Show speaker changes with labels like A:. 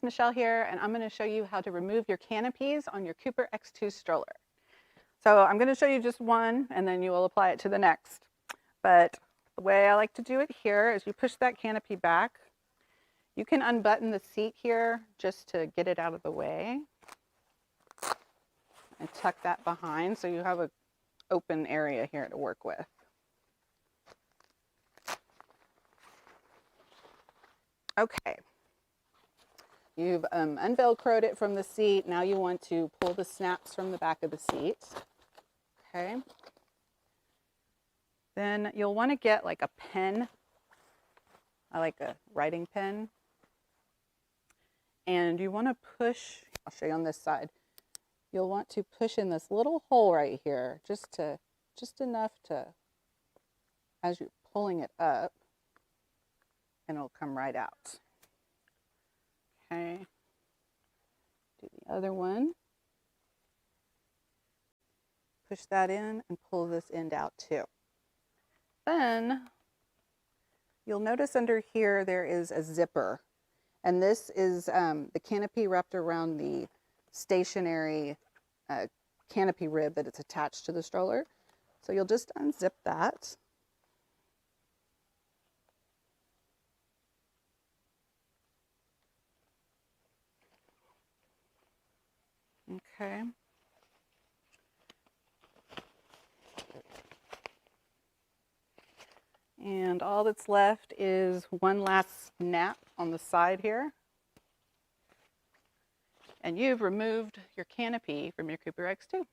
A: it's Michelle here, and I'm going to show you how to remove your canopies on your KooperX2 stroller. So I'm going to show you just one, and then you will apply it to the next. But the way I like to do it here is you push that canopy back. You can unbutton the seat here just to get it out of the way and tuck that behind so you have an open area here to work with. Okay. You've unvelcroed it from the seat. Now you want to pull the snaps from the back of the seat. Okay. Then you'll want to get like a pen. I like a writing pen. And you want to push, I'll show you on this side. You'll want to push in this little hole right here, just enough to, as you're pulling it up, and it'll come right out. Okay, do the other one. Push that in and pull this end out too. Then you'll notice under here there is a zipper, and this is the canopy wrapped around the stationary canopy rib that it's attached to the stroller. So you'll just unzip that. Okay. And all that's left is one last snap on the side here. And you've removed your canopy from your KooperX2.